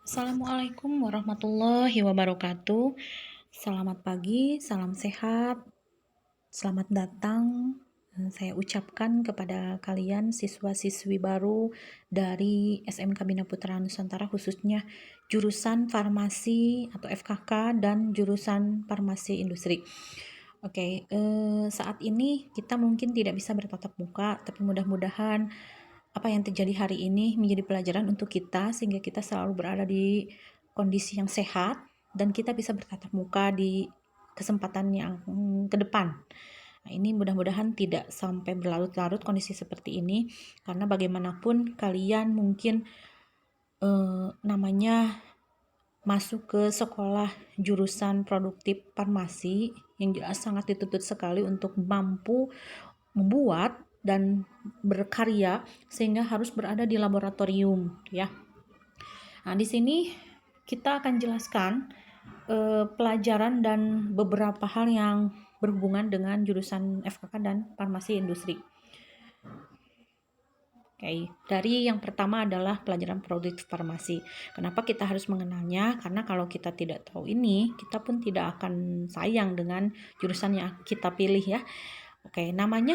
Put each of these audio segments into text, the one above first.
Assalamualaikum warahmatullahi wabarakatuh. Selamat pagi, salam sehat, selamat datang. Saya ucapkan kepada kalian siswa-siswi baru dari SMK Bina Putra Nusantara, khususnya jurusan farmasi atau FKK dan jurusan farmasi industri. Oke, saat ini kita mungkin tidak bisa bertatap muka, tapi mudah-mudahan apa yang terjadi hari ini menjadi pelajaran untuk kita sehingga kita selalu berada di kondisi yang sehat dan kita bisa bertatap muka di kesempatan yang ke depan. Nah, ini mudah-mudahan tidak sampai berlarut-larut kondisi seperti ini, karena bagaimanapun kalian mungkin namanya masuk ke sekolah jurusan produktif farmasi yang jelas sangat dituntut sekali untuk mampu membuat dan berkarya sehingga harus berada di laboratorium ya. Nah, di sini kita akan jelaskan pelajaran dan beberapa hal yang berhubungan dengan jurusan FKK dan farmasi industri. Oke, dari yang pertama adalah pelajaran produktif farmasi. Kenapa kita harus mengenalnya? Karena kalau kita tidak tahu ini, kita pun tidak akan sayang dengan jurusan yang kita pilih ya. Oke, namanya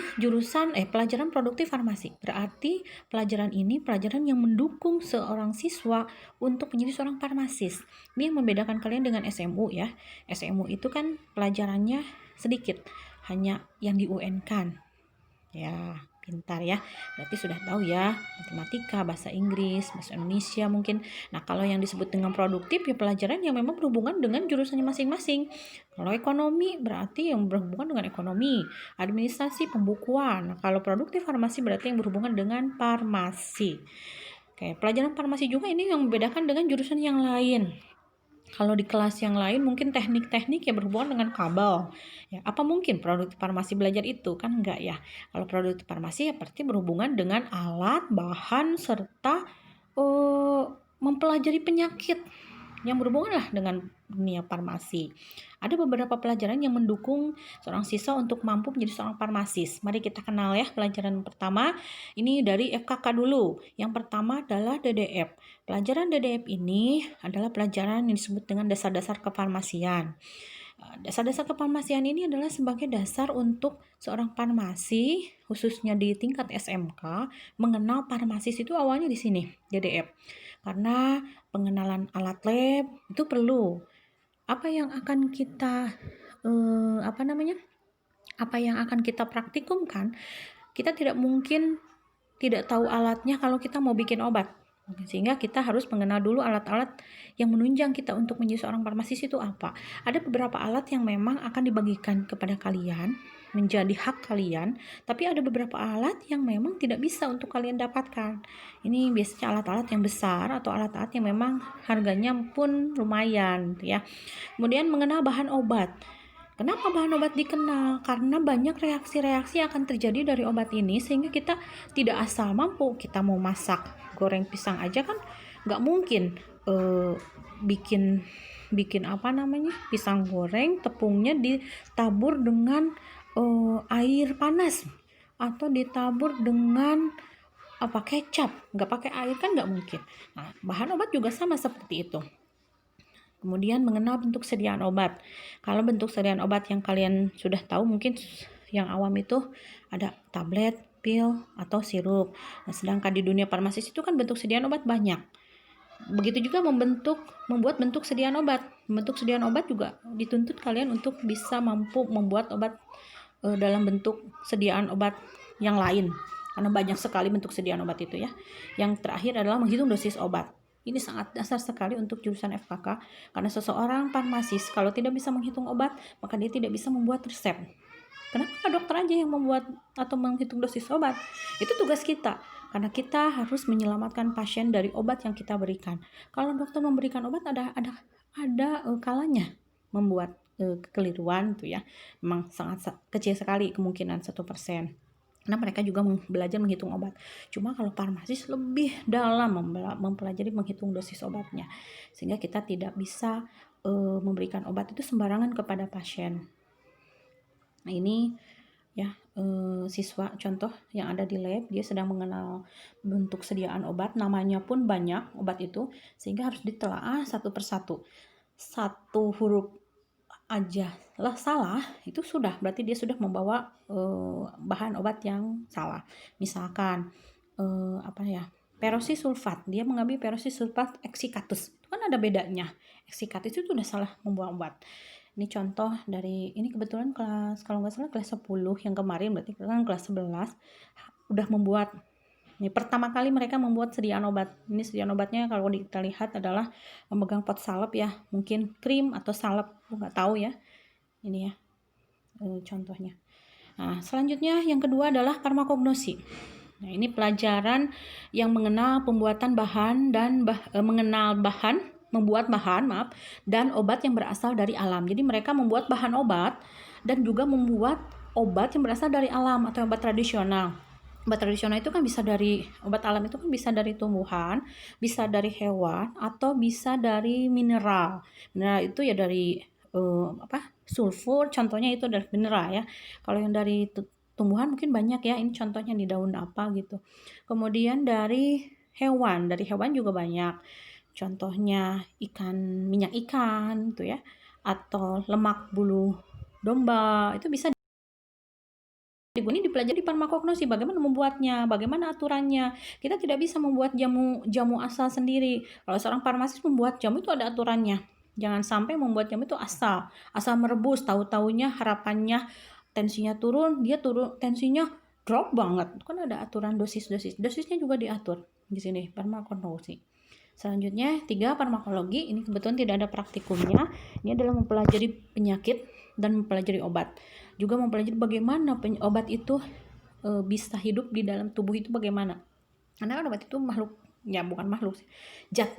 pelajaran produktif farmasi. Berarti pelajaran ini pelajaran yang mendukung seorang siswa untuk menjadi seorang farmasis. Ini yang membedakan kalian dengan SMU ya. SMU itu kan pelajarannya sedikit, hanya yang di UN kan. Ya, pintar ya. Berarti sudah tahu ya matematika, bahasa Inggris, bahasa Indonesia mungkin. Nah, kalau yang disebut dengan produktif ya pelajaran yang memang berhubungan dengan jurusannya masing-masing. Kalau ekonomi berarti yang berhubungan dengan ekonomi, administrasi, pembukuan. Nah, kalau produktif farmasi berarti yang berhubungan dengan farmasi. Oke, pelajaran farmasi juga ini yang membedakan dengan jurusan yang lain. Kalau di kelas yang lain mungkin teknik-teknik yang berhubungan dengan kabel. Ya, apa mungkin produk farmasi belajar itu? Kan enggak ya. Kalau produk farmasi ya pasti berhubungan dengan alat, bahan, serta mempelajari penyakit yang berhubungan lah dengan dunia farmasi. Ada beberapa pelajaran yang mendukung seorang siswa untuk mampu menjadi seorang farmasis. Mari kita kenal ya pelajaran pertama. Ini dari FKK dulu. Yang pertama adalah DDF. Pelajaran DDF ini adalah pelajaran yang disebut dengan dasar-dasar kefarmasian. Dasar-dasar kefarmasian ini adalah sebagai dasar untuk seorang farmasi, khususnya di tingkat SMK, mengenal farmasis itu awalnya di sini, DDF. Karena pengenalan alat lab itu perlu. Apa yang akan kita apa yang akan kita praktikumkan, kita tidak mungkin tidak tahu alatnya kalau kita mau bikin obat. Sehingga kita harus mengenal dulu alat-alat yang menunjang kita untuk menjadi seorang farmasis itu apa. Ada beberapa alat yang memang akan dibagikan kepada kalian, menjadi hak kalian, tapi ada beberapa alat yang memang tidak bisa untuk kalian dapatkan. Ini biasanya alat-alat yang besar atau alat-alat yang memang harganya pun lumayan ya. Kemudian mengenal bahan obat. Kenapa bahan obat dikenal? Karena banyak reaksi-reaksi yang akan terjadi dari obat ini sehingga kita tidak asal mampu. Kita mau masak goreng pisang aja kan nggak mungkin bikin pisang goreng tepungnya ditabur dengan air panas atau ditabur dengan kecap, nggak pakai air kan nggak mungkin. Nah, bahan obat juga sama seperti itu. Kemudian mengenal bentuk sediaan obat. Kalau bentuk sediaan obat yang kalian sudah tahu mungkin yang awam itu ada tablet, pil, atau sirup. Nah, sedangkan di dunia farmasis itu kan bentuk sediaan obat banyak. Begitu juga membuat bentuk sediaan obat. Bentuk sediaan obat juga dituntut kalian untuk bisa mampu membuat obat dalam bentuk sediaan obat yang lain. Karena banyak sekali bentuk sediaan obat itu ya. Yang terakhir adalah menghitung dosis obat. Ini sangat dasar sekali untuk jurusan FKK, karena seseorang farmasis kalau tidak bisa menghitung obat, maka dia tidak bisa membuat resep. Kenapa dokter aja yang membuat atau menghitung dosis obat? Itu tugas kita, karena kita harus menyelamatkan pasien dari obat yang kita berikan. Kalau dokter memberikan obat ada kalanya membuat kekeliruan tuh ya. Memang sangat kecil sekali kemungkinan 1%. Karena mereka juga belajar menghitung obat. Cuma kalau farmasis lebih dalam mempelajari menghitung dosis obatnya. Sehingga kita tidak bisa memberikan obat itu sembarangan kepada pasien. Nah, ini ya, siswa contoh yang ada di lab, dia sedang mengenal bentuk sediaan obat, namanya pun banyak obat itu, sehingga harus ditelaah satu persatu. Satu huruf aja lah salah, itu sudah berarti dia sudah membawa bahan obat yang salah. Misalkan peroksisulfat, dia mengambil peroksisulfat eksikatus, itu kan ada bedanya. Eksikatus itu udah salah membuat obat. Ini contoh dari, ini kebetulan kelas, kalau nggak salah kelas 10 yang kemarin, berarti kan kelas 11 udah membuat. Ini pertama kali mereka membuat sediaan obat. Ini sediaan obatnya kalau kita lihat adalah memegang pot salep ya, mungkin krim atau salep, nggak tahu ya. Ini ya contohnya. Nah, selanjutnya yang kedua adalah farmakognosi. Nah, ini pelajaran yang mengenal pembuatan bahan dan membuat bahan dan obat yang berasal dari alam. Jadi mereka membuat bahan obat dan juga membuat obat yang berasal dari alam atau obat tradisional. Obat tradisional itu kan bisa dari, obat alam itu kan bisa dari tumbuhan, bisa dari hewan, atau bisa dari mineral. Mineral itu ya dari sulfur, contohnya itu dari mineral ya. Kalau yang dari tumbuhan mungkin banyak ya, ini contohnya di daun apa gitu. Kemudian dari hewan juga banyak. Contohnya minyak ikan gitu ya, atau lemak bulu domba, itu bisa ini dipelajari farmakognosi, bagaimana membuatnya, bagaimana aturannya. Kita tidak bisa membuat jamu asal sendiri. Kalau seorang farmasis membuat jamu itu ada aturannya. Jangan sampai membuat jamu itu asal merebus, tahu-taunya harapannya tensinya turun, tensinya drop banget. Kan ada aturan dosisnya juga diatur di sini farmakognosi. Selanjutnya 3 farmakologi, ini kebetulan tidak ada praktikumnya. Ini adalah mempelajari penyakit dan mempelajari obat. Juga mempelajari bagaimana obat itu bisa hidup di dalam tubuh itu bagaimana. Karena obat itu makhluk, ya bukan makhluk, zat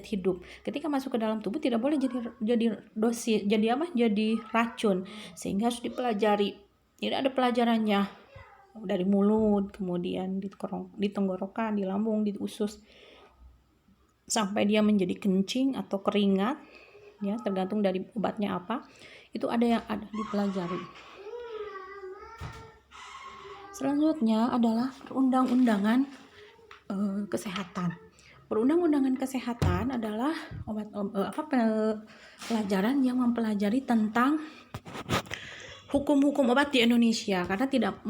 hidup. Ketika masuk ke dalam tubuh tidak boleh jadi dosis, jadi racun, sehingga harus dipelajari. Tidak ada pelajarannya dari mulut, kemudian di tenggorokan, di lambung, di usus, sampai dia menjadi kencing atau keringat, ya tergantung dari obatnya apa. Itu ada dipelajari. Selanjutnya adalah perundang-undangan kesehatan. Perundang-undangan kesehatan adalah pelajaran yang mempelajari tentang hukum-hukum obat di Indonesia, karena tidak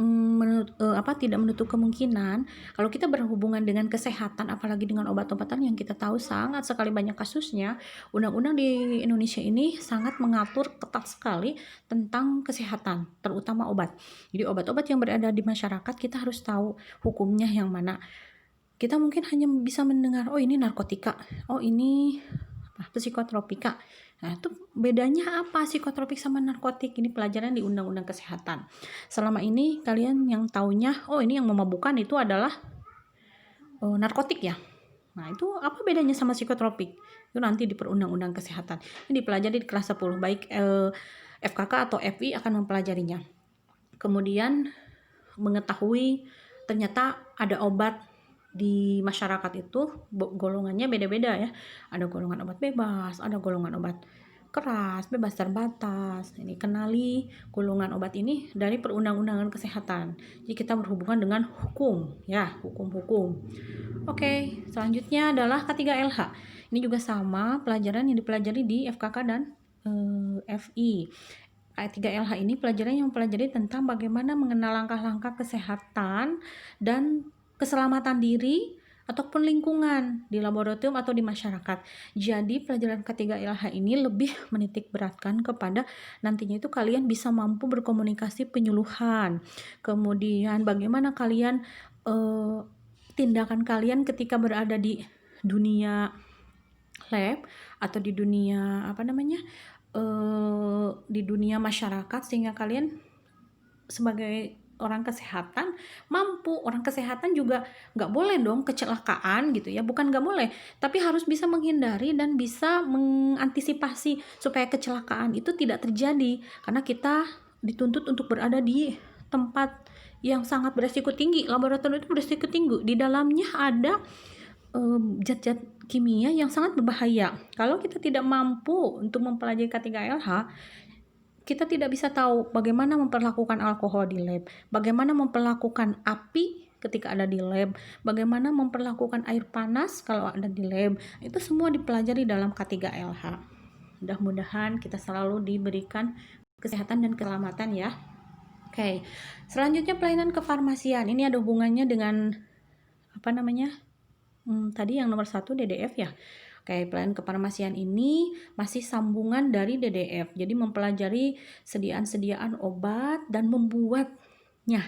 menutup kemungkinan kalau kita berhubungan dengan kesehatan, apalagi dengan obat-obatan yang kita tahu sangat sekali banyak kasusnya. Undang-undang di Indonesia ini sangat mengatur ketat sekali tentang kesehatan, terutama obat. Jadi obat-obat yang berada di masyarakat kita harus tahu hukumnya yang mana. Kita mungkin hanya bisa mendengar, oh ini narkotika, oh ini psikotropika. Nah, itu bedanya apa psikotropik sama narkotik? Ini pelajaran di Undang-Undang Kesehatan. Selama ini kalian yang taunya, oh ini yang memabukkan itu adalah narkotik ya. Nah, itu apa bedanya sama psikotropik? Itu nanti di Perundang-Undang Kesehatan. Ini dipelajari di kelas 10, baik FKK atau FI akan mempelajarinya. Kemudian mengetahui ternyata ada obat di masyarakat itu golongannya beda-beda ya. Ada golongan obat bebas, ada golongan obat keras, bebas terbatas. Ini kenali golongan obat ini dari Perundang-Undangan Kesehatan. Jadi kita berhubungan dengan hukum ya, hukum-hukum. Oke, selanjutnya adalah K3LH. Ini juga sama pelajaran yang dipelajari di FKK dan FI. K3LH ini pelajaran yang mempelajari tentang bagaimana mengenal langkah-langkah kesehatan dan keselamatan diri ataupun lingkungan di laboratorium atau di masyarakat. Jadi pelajaran K3LH ini lebih menitik beratkan kepada nantinya itu kalian bisa mampu berkomunikasi penyuluhan. Kemudian bagaimana kalian tindakan kalian ketika berada di dunia lab atau di dunia di dunia masyarakat, sehingga kalian sebagai orang kesehatan mampu. Orang kesehatan juga nggak boleh dong kecelakaan gitu ya, bukan nggak boleh, tapi harus bisa menghindari dan bisa mengantisipasi supaya kecelakaan itu tidak terjadi, karena kita dituntut untuk berada di tempat yang sangat beresiko tinggi. Laboratorium itu beresiko tinggi, di dalamnya ada zat-zat kimia yang sangat berbahaya. Kalau kita tidak mampu untuk mempelajari K3LH, kita tidak bisa tahu bagaimana memperlakukan alkohol di lab, bagaimana memperlakukan api ketika ada di lab, bagaimana memperlakukan air panas kalau ada di lab. Itu semua dipelajari dalam K3LH. Mudah-mudahan kita selalu diberikan kesehatan dan keselamatan ya. Oke, selanjutnya pelayanan kefarmasian. Ini ada hubungannya dengan tadi yang nomor 1 DDF ya. Oke, pelayanan kefarmasian ini masih sambungan dari DDF. Jadi mempelajari sediaan-sediaan obat dan membuatnya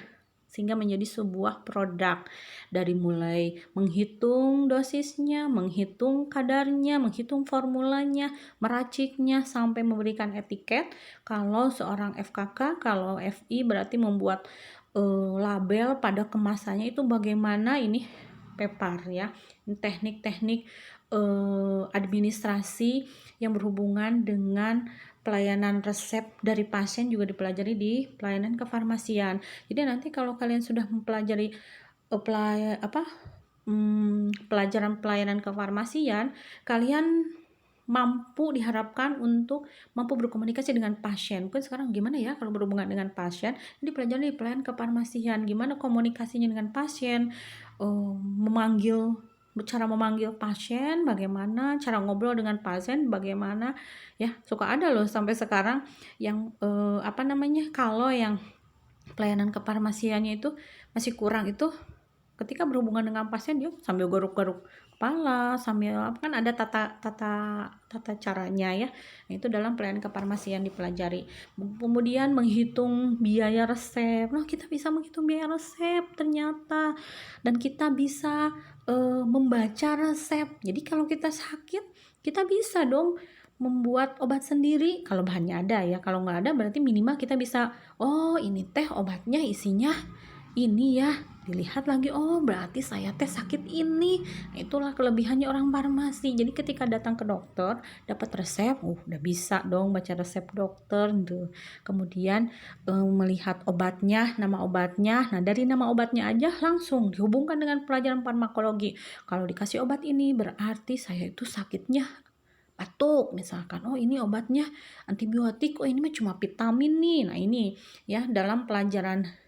sehingga menjadi sebuah produk, dari mulai menghitung dosisnya, menghitung kadarnya, menghitung formulanya, meraciknya, sampai memberikan etiket. Kalau seorang FKK, kalau FI berarti membuat label pada kemasannya itu bagaimana, ini PEPAR ya, teknik-teknik administrasi yang berhubungan dengan pelayanan resep dari pasien juga dipelajari di pelayanan kefarmasian. Jadi nanti kalau kalian sudah mempelajari pelajaran pelayanan kefarmasian, kalian diharapkan untuk mampu berkomunikasi dengan pasien. Mungkin sekarang gimana ya kalau berhubungan dengan pasien, ini dipelajari di pelayanan kefarmasian, gimana komunikasinya dengan pasien, cara memanggil pasien, bagaimana cara ngobrol dengan pasien, bagaimana ya. Suka ada loh sampai sekarang yang kalau yang pelayanan kefarmasiannya itu masih kurang, itu ketika berhubungan dengan pasien dia sambil garuk-garuk kepala, sambil kan ada tata caranya ya. Itu dalam pelayanan kefarmasian dipelajari. Kemudian menghitung biaya resep. Nah, kita bisa menghitung biaya resep ternyata, dan kita bisa membaca resep. Jadi kalau kita sakit, kita bisa dong membuat obat sendiri kalau bahannya ada ya. Kalau nggak ada berarti minimal kita bisa, oh ini teh obatnya isinya ini ya, dilihat lagi, oh berarti saya teh sakit ini. Nah, itulah kelebihannya orang farmasi. Jadi ketika datang ke dokter dapat resep, udah bisa dong baca resep dokter tuh. Kemudian melihat obatnya, nama obatnya. Nah, dari nama obatnya aja langsung dihubungkan dengan pelajaran farmakologi. Kalau dikasih obat ini berarti saya itu sakitnya batuk misalkan. Oh ini obatnya antibiotik, oh ini mah cuma vitamin nih. Nah ini ya, dalam pelajaran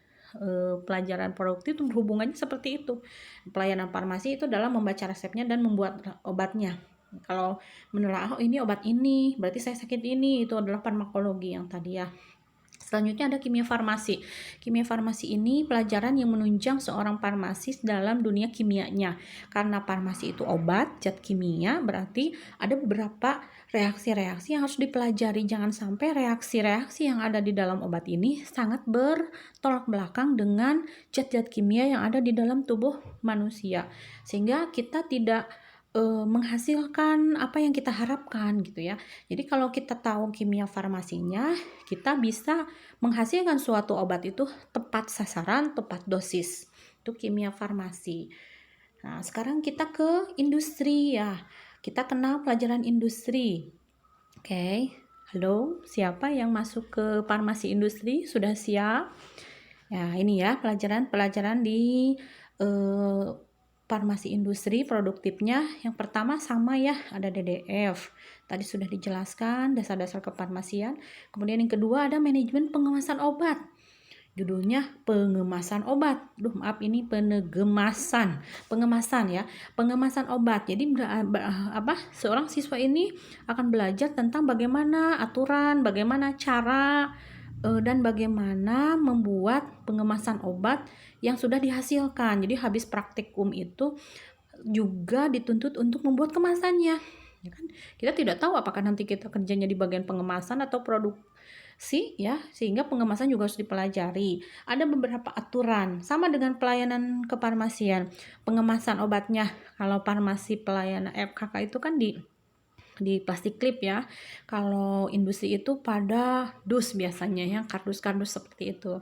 produktif itu berhubungannya seperti itu. Pelayanan farmasi itu dalam membaca resepnya dan membuat obatnya. Kalau menelaah, oh ini obat ini berarti saya sakit ini, itu adalah farmakologi yang tadi ya. Selanjutnya ada kimia farmasi. Kimia farmasi ini pelajaran yang menunjang seorang farmasis dalam dunia kimianya. Karena farmasi itu obat, zat kimia, berarti ada beberapa reaksi-reaksi yang harus dipelajari. Jangan sampai reaksi-reaksi yang ada di dalam obat ini sangat bertolak belakang dengan zat-zat kimia yang ada di dalam tubuh manusia. Sehingga kita tidak menghasilkan apa yang kita harapkan gitu ya. Jadi kalau kita tahu kimia farmasinya, kita bisa menghasilkan suatu obat itu tepat sasaran, tepat dosis. Itu kimia farmasi. Nah, sekarang kita ke industri ya. Kita kenal pelajaran industri. Oke. Halo, siapa yang masuk ke farmasi industri? Sudah siap? Ya, ini ya pelajaran di farmasi industri produktifnya. Yang pertama sama ya, ada DDF. Tadi sudah dijelaskan dasar-dasar kefarmasian. Kemudian yang kedua ada manajemen pengemasan obat. Judulnya pengemasan obat. Ini pengemasan ya. Pengemasan obat. Jadi seorang siswa ini akan belajar tentang bagaimana aturan, bagaimana cara dan bagaimana membuat pengemasan obat yang sudah dihasilkan. Jadi habis praktikum itu juga dituntut untuk membuat kemasannya. Ya kan? Kita tidak tahu apakah nanti kita kerjanya di bagian pengemasan atau produksi ya, sehingga pengemasan juga harus dipelajari. Ada beberapa aturan sama dengan pelayanan kefarmasian. Pengemasan obatnya, kalau farmasi pelayanan FKK itu kan di plastik klip ya. Kalau industri itu pada dus biasanya ya, kardus-kardus seperti itu.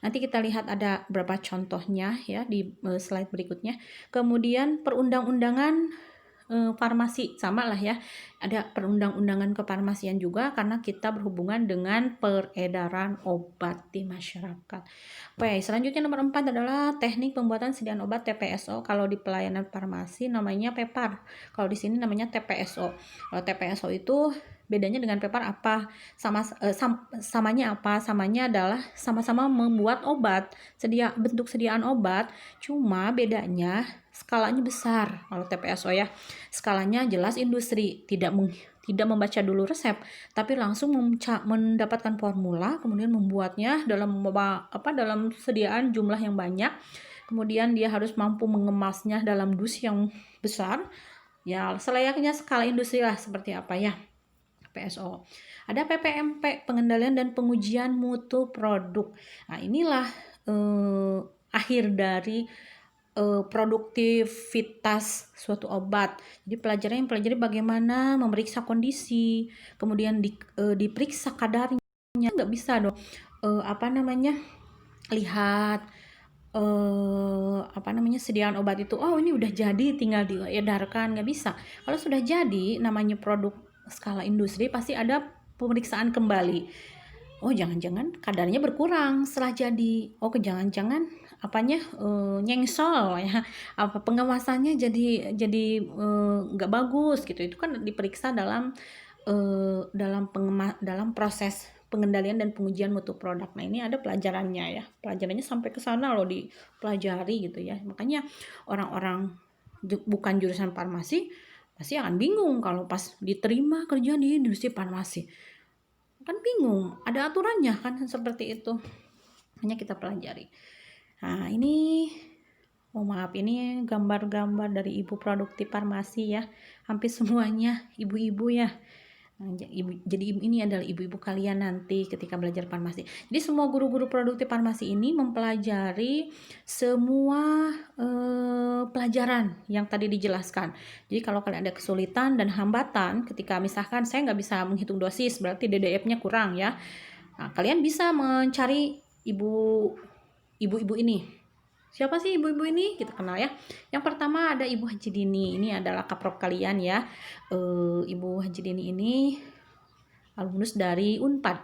Nanti kita lihat ada beberapa contohnya ya di slide berikutnya. Kemudian perundang-undangan farmasi sama lah ya, ada perundang-undangan kefarmasian juga karena kita berhubungan dengan peredaran obat di masyarakat. Oke, selanjutnya nomor 4 adalah teknik pembuatan sediaan obat TPSO. Kalau di pelayanan farmasi namanya PEPAR, kalau di sini namanya TPSO. Kalau TPSO itu Bedanya dengan PEPAR apa? Samanya apa? Samanya adalah sama-sama membuat obat, bentuk sediaan obat, cuma bedanya skalanya besar. Kalau TPSO ya, skalanya jelas industri, tidak membaca dulu resep, tapi langsung mendapatkan formula, kemudian membuatnya dalam sediaan jumlah yang banyak. Kemudian dia harus mampu mengemasnya dalam dus yang besar. Ya, selayaknya skala industri lah seperti apa ya. PSO. Ada PPMP, pengendalian dan pengujian mutu produk. Nah, inilah akhir dari produktivitas suatu obat. Jadi pelajaran yang pelajari bagaimana memeriksa kondisi, kemudian diperiksa kadarnya. Nggak bisa dong lihat sediaan obat itu, oh ini udah jadi tinggal diedarkan, nggak bisa. Kalau sudah jadi namanya produk skala industri pasti ada pemeriksaan kembali. Oh jangan-jangan kadarnya berkurang setelah jadi, oh jangan-jangan nyengsol ya, pengawasannya jadi nggak bagus gitu. Itu kan diperiksa dalam proses pengendalian dan pengujian mutu produk. Nah, ini ada pelajarannya ya. Pelajarannya sampai ke sana loh, dipelajari gitu ya. Makanya orang-orang bukan jurusan farmasi pasti akan bingung kalau pas diterima kerja di industri farmasi. Kan bingung, ada aturannya kan seperti itu. Hanya kita pelajari. Nah, ini maaf, ini gambar-gambar dari ibu produktif farmasi ya. Hampir semuanya ibu-ibu ya. Nah, jadi ini adalah ibu-ibu kalian nanti ketika belajar farmasi. Jadi semua guru-guru produktif farmasi ini mempelajari semua pelajaran yang tadi dijelaskan. Jadi kalau kalian ada kesulitan dan hambatan ketika misalkan saya nggak bisa menghitung dosis, berarti DDF-nya kurang ya. Nah, kalian bisa mencari ibu-ibu ini. Siapa sih ibu-ibu ini? Kita kenal ya. Yang pertama ada Ibu Haji Dini. Ini adalah kaprok kalian ya. Ibu Haji Dini ini alumnus dari Unpad.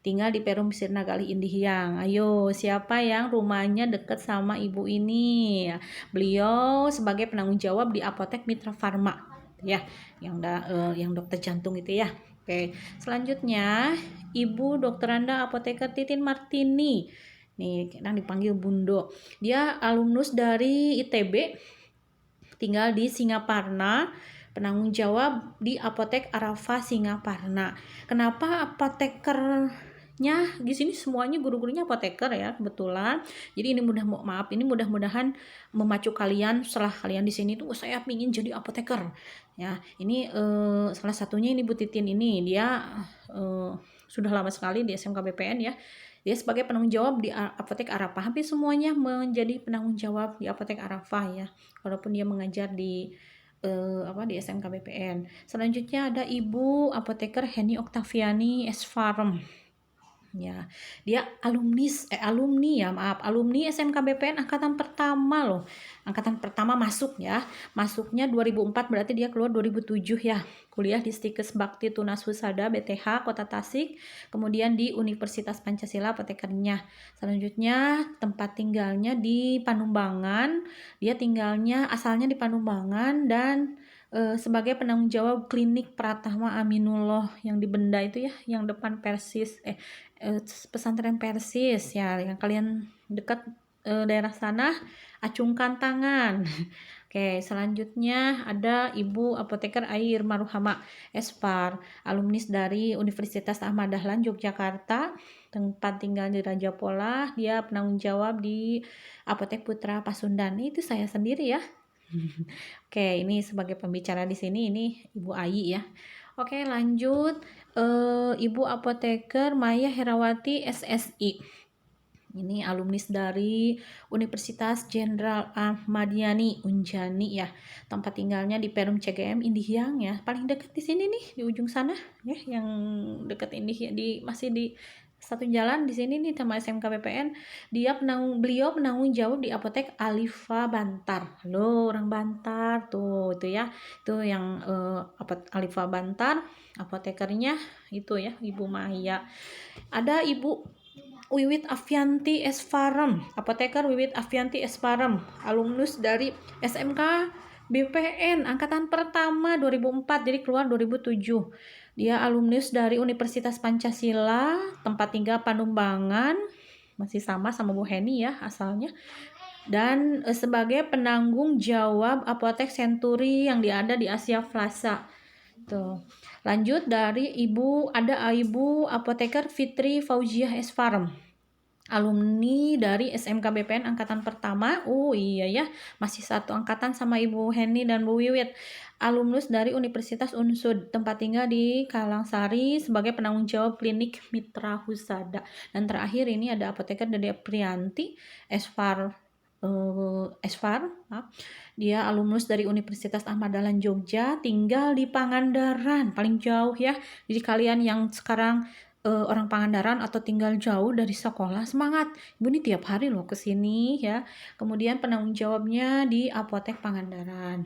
Tinggal di Perum Sirna Galih Indihiyang. Ayo, siapa yang rumahnya dekat sama ibu ini? Beliau sebagai penanggung jawab di Apotek Mitra Farma. Ya, yang dokter jantung itu ya. Oke, selanjutnya Ibu Dr. Anda Apoteker Titin Martini. Nih, yang dipanggil Bundo. Dia alumnus dari ITB, tinggal di Singaparna, penanggung jawab di Apotek Arafah Singaparna. Kenapa apotekernya di sini semuanya guru-gurunya apoteker ya, kebetulan. Jadi ini mudah-mudahan memacu kalian setelah kalian di sini tuh saya ingin jadi apoteker. Ya, ini salah satunya ini Bu Titin ini, dia sudah lama sekali di SMK BPN ya. Dia sebagai penanggung jawab di Apotek Arafah. Hampir semuanya menjadi penanggung jawab di Apotek Arafah ya. Walaupun dia mengajar di SMK BPN. Selanjutnya ada Ibu Apoteker Heni Oktaviani S-Farm. Ya, dia alumni SMK BPN angkatan pertama loh. Angkatan pertama masuk ya. Masuknya 2004, berarti dia keluar 2007 ya. Kuliah di Stikes Bakti Tunas Husada BTH Kota Tasik, kemudian di Universitas Pancasila apotekernya. Selanjutnya tempat tinggalnya di Panumbangan. Dia asalnya di Panumbangan dan sebagai penanggung jawab klinik Pratama Aminullah yang di Benda itu ya, yang depan Persis pesantren Persis ya, yang kalian dekat daerah sana, acungkan tangan. Oke, selanjutnya ada Ibu Apoteker Air Maruhama Espar, alumnis dari Universitas Ahmad Dahlan Yogyakarta, tempat tinggal di Raja Polah. Dia penanggung jawab di Apotek Putra Pasundan. Itu saya sendiri ya. Oke, ini sebagai pembicara di sini ini Ibu Ayi ya. Oke, lanjut. Ibu Apoteker Maya Herawati SSI. Ini alumnis dari Universitas Jenderal Ahmad Yani Unjani ya. Tempat tinggalnya di Perum CGM Indihiyang ya. Paling dekat di sini nih, di ujung sana ya, yang dekat Indihiyang, masih di satu jalan di sini nih sama SMK BPN. Beliau penanggung jawab di Apotek Alifa Bantar. Halo orang Bantar tuh, itu ya. Itu yang Alifa Bantar, apotekernya itu ya Ibu Maya. Ada Ibu Wiwit Afianti S. Farem, apoteker Wiwit Afianti S. Farem, alumnus dari SMK BPN angkatan pertama 2004, jadi keluar 2007. Dia alumnus dari Universitas Pancasila, tempat tinggal Panumbangan, masih sama Bu Heni ya asalnya. Dan sebagai penanggung jawab apotek Century yang ada di Asia Plaza. Tuh. Lanjut dari Ibu Apoteker Fitri Fauziah Esfarm, alumni dari SMK BPN angkatan pertama. Iya ya, masih satu angkatan sama Ibu Heni dan Bu Wiwit. Alumnus dari Universitas Unsud, tempat tinggal di Kalangsari sebagai penanggung jawab klinik Mitra Husada. Dan terakhir ini ada Apoteker Dede Prianti Esfar. Dia alumnus dari Universitas Ahmad Dahlan Jogja, tinggal di Pangandaran, paling jauh ya. Jadi kalian yang sekarang orang Pangandaran atau tinggal jauh dari sekolah, semangat. Ibu ini tiap hari loh ke sini ya. Kemudian penanggung jawabnya di Apotek Pangandaran.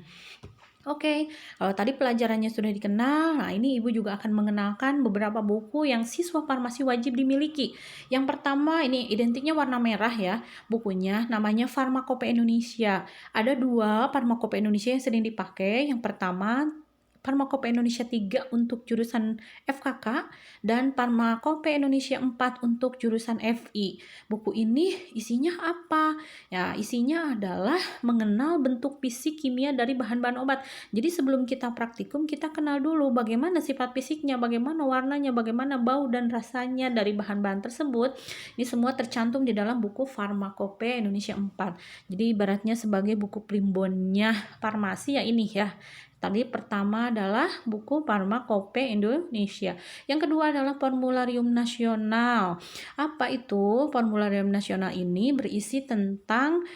Oke, kalau tadi pelajarannya sudah dikenal, nah ini Ibu juga akan mengenalkan beberapa buku yang siswa farmasi wajib dimiliki. Yang pertama ini identiknya warna merah ya, bukunya namanya Farmakope Indonesia. Ada 2 Farmakope Indonesia yang sering dipakai. Yang pertama Farmakope Indonesia 3 untuk jurusan FKK dan Farmakope Indonesia 4 untuk jurusan FI. Buku ini isinya apa? Ya, isinya adalah mengenal bentuk fisik kimia dari bahan-bahan obat. Jadi sebelum kita praktikum, kita kenal dulu bagaimana sifat fisiknya, bagaimana warnanya, bagaimana bau dan rasanya dari bahan-bahan tersebut. Ini semua tercantum di dalam buku Farmakope Indonesia 4. Jadi ibaratnya sebagai buku primbonnya farmasi ya ini ya. Tadi pertama adalah buku Farmakope Indonesia. Yang kedua adalah Formularium Nasional. Apa itu Formularium Nasional? Ini berisi tentang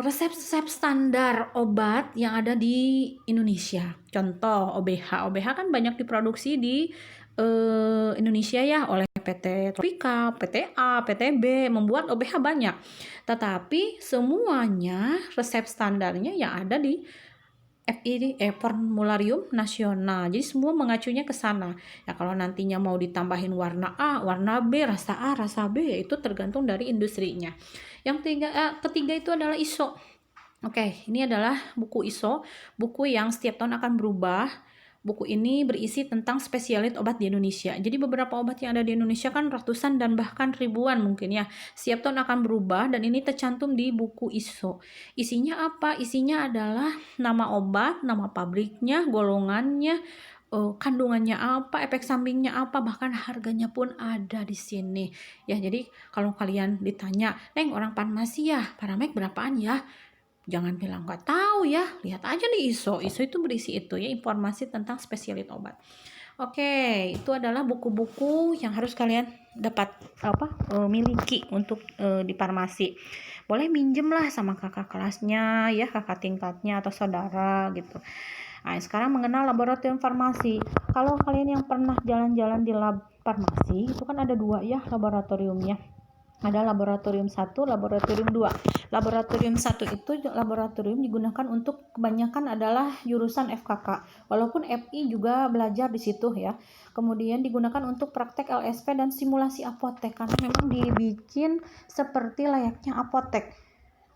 resep-resep standar obat yang ada di Indonesia. Contoh OBH. OBH kan banyak diproduksi di Indonesia ya oleh PT Tropika, PTA, PTB, membuat OBH banyak. Tetapi semuanya resep standarnya yang ada di Formularium Nasional. Jadi semua mengacunya ke sana. Ya kalau nantinya mau ditambahin warna A, warna B, rasa A, rasa B, ya itu tergantung dari industrinya. Yang ketiga itu adalah ISO. Oke, ini adalah buku ISO, buku yang setiap tahun akan berubah. Buku ini berisi tentang spesialit obat di Indonesia. Jadi beberapa obat yang ada di Indonesia kan ratusan dan bahkan ribuan mungkin ya. Setiap tahun akan berubah dan ini tercantum di buku ISO. Isinya apa? Isinya adalah nama obat, nama pabriknya, golongannya, kandungannya apa, efek sampingnya apa, bahkan harganya pun ada di sini. Ya, jadi kalau kalian ditanya, "Neng, orang farmasi ya, Paramek berapaan ya?" Jangan bilang nggak tahu ya, lihat aja nih ISO. ISO itu berisi itu ya, informasi tentang spesialit obat. Oke, itu adalah buku-buku yang harus kalian dapat miliki untuk di farmasi. Boleh minjem lah sama kakak kelasnya ya, kakak tingkatnya atau saudara gitu. Nah, sekarang mengenal laboratorium farmasi. Kalau kalian yang pernah jalan-jalan di lab farmasi, itu kan ada 2 ya laboratoriumnya. Ada laboratorium 1, laboratorium 2. Laboratorium 1 itu laboratorium digunakan untuk kebanyakan adalah jurusan FKK. Walaupun FI juga belajar di situ ya. Kemudian digunakan untuk praktek LSP dan simulasi apotek karena memang dibikin seperti layaknya apotek.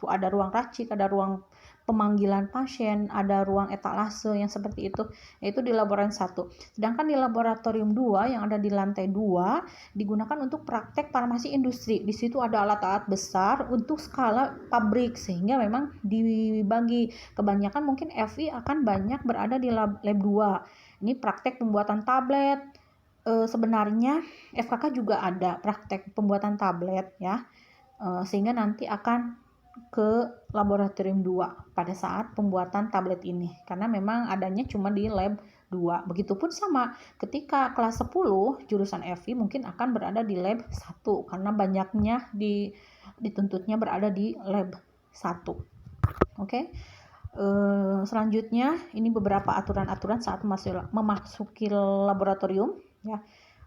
Tuh ada ruang racik, ada ruang pemanggilan pasien, ada ruang etalase yang seperti itu, yaitu di laboratorium 1. Sedangkan di laboratorium 2 yang ada di lantai 2 digunakan untuk praktek farmasi industri. Di situ ada alat-alat besar untuk skala pabrik sehingga memang dibagi. Kebanyakan mungkin FI akan banyak berada di lab 2. Ini praktek pembuatan tablet. Sebenarnya FKK juga ada praktek pembuatan tablet ya. Sehingga nanti akan ke laboratorium 2 pada saat pembuatan tablet ini karena memang adanya cuma di lab 2. Begitupun sama ketika kelas 10 jurusan FI mungkin akan berada di lab 1 karena banyaknya dituntutnya berada di lab 1. Oke. Selanjutnya ini beberapa aturan-aturan saat memasuki laboratorium ya.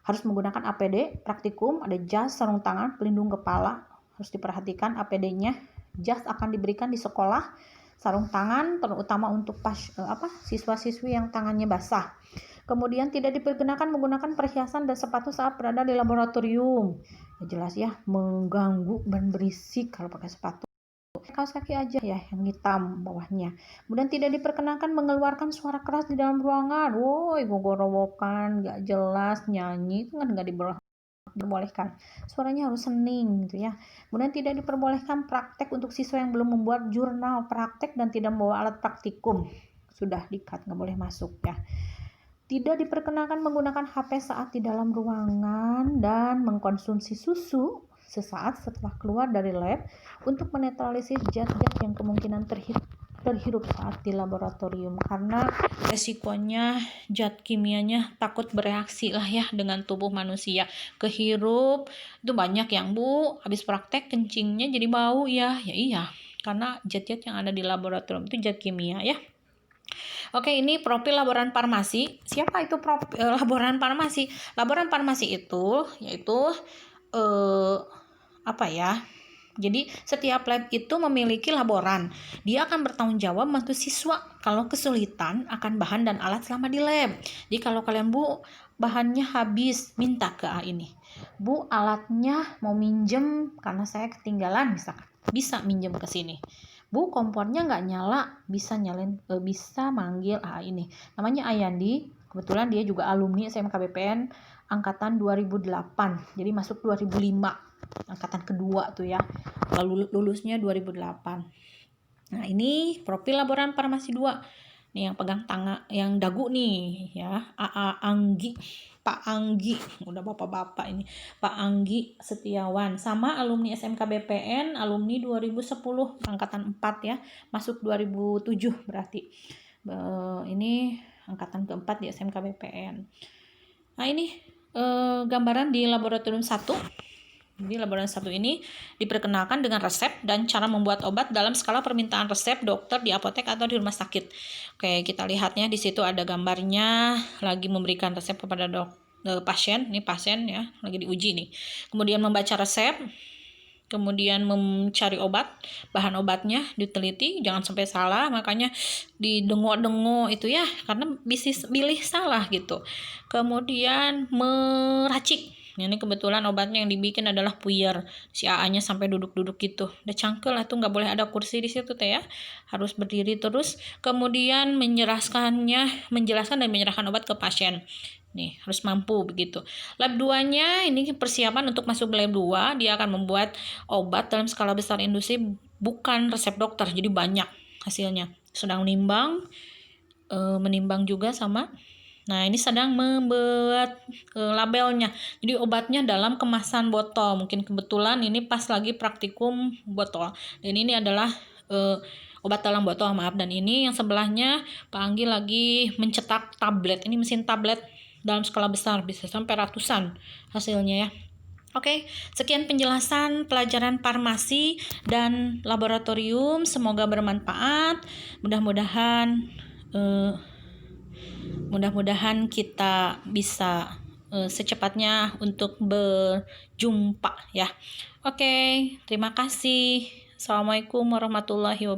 Harus menggunakan APD, praktikum, ada jas, sarung tangan, pelindung kepala. Harus diperhatikan APD-nya. Jas akan diberikan di sekolah, sarung tangan terutama untuk siswa-siswi yang tangannya basah. Kemudian tidak diperkenakan menggunakan perhiasan dan sepatu saat berada di laboratorium. Ya jelas ya, mengganggu dan berisik kalau pakai sepatu. kaos kaki aja ya yang hitam bawahnya. Kemudian tidak diperkenankan mengeluarkan suara keras di dalam ruangan. Woi, gogorowokan, nggak jelas, nyanyi itu kan nggak diperbolehkan. Suaranya harus hening gitu ya. Kemudian tidak diperbolehkan praktek untuk siswa yang belum membuat jurnal praktek dan tidak membawa alat praktikum. Sudah di-cut, nggak boleh masuk ya. Tidak diperkenankan menggunakan HP saat di dalam ruangan dan mengkonsumsi susu sesaat setelah keluar dari lab untuk menetralisir zat-zat yang kemungkinan terhirup saat di laboratorium, karena resikonya zat kimianya takut bereaksi lah ya dengan tubuh manusia. Kehirup itu banyak yang Bu habis praktek kencingnya jadi bau ya iya karena zat-zat yang ada di laboratorium itu zat kimia ya. Oke, ini profil laboran farmasi. Siapa itu laboran farmasi? Laboran farmasi itu yaitu apa ya? Jadi setiap lab itu memiliki laboran. Dia akan bertanggung jawab membantu siswa kalau kesulitan akan bahan dan alat selama di lab. Jadi kalau kalian Bu bahannya habis, minta ke A ini. Bu alatnya mau minjem karena saya ketinggalan misalkan. Bisa minjem ke sini. Bu kompornya nggak nyala, bisa manggil A ini. Namanya Ayandi, kebetulan dia juga alumni SMK BPN angkatan 2008, jadi masuk 2005, angkatan kedua tuh ya, lalu lulusnya 2008. Nah ini profil laboran farmasi 2. Nih yang pegang tangan, yang dagu nih ya, Pak Anggi, udah bapak-bapak ini, Pak Anggi Setiawan, sama alumni SMK BPN, alumni 2010, angkatan 4 ya, masuk 2007 berarti. Ini angkatan keempat di SMK BPN. Nah ini gambaran di laboratorium 1. Jadi laboratorium 1 ini diperkenalkan dengan resep dan cara membuat obat dalam skala permintaan resep dokter di apotek atau di rumah sakit. Oke, kita lihatnya di situ ada gambarnya lagi memberikan resep kepada pasien. Ini pasien ya, lagi diuji nih. Kemudian membaca resep, kemudian mencari obat, bahan obatnya diteliti, jangan sampai salah, makanya didengo-dengo itu ya, karena bisa pilih salah gitu. Kemudian meracik. Ini kebetulan obatnya yang dibikin adalah puyer. Si AA-nya sampai duduk-duduk gitu. Udah cangkel lah tuh, nggak boleh ada kursi di situ teh ya. Harus berdiri terus. Kemudian menjelaskan dan menyerahkan obat ke pasien. Nih, harus mampu begitu. Lab 2-nya ini persiapan untuk masuk lab 2. Dia akan membuat obat dalam skala besar industri, bukan resep dokter. Jadi banyak hasilnya. Sedang menimbang juga sama. Nah, ini sedang membuat labelnya. Jadi obatnya dalam kemasan botol. Mungkin kebetulan ini pas lagi praktikum botol. Dan ini adalah obat dalam botol, maaf. Dan ini yang sebelahnya Pak Anggi lagi mencetak tablet. Ini mesin tablet dalam skala besar, bisa sampai ratusan hasilnya ya. Oke, sekian penjelasan pelajaran farmasi dan laboratorium. Semoga bermanfaat. Mudah-mudahan kita bisa secepatnya untuk berjumpa ya. Oke, terima kasih. Assalamualaikum warahmatullahi wabarakatuh.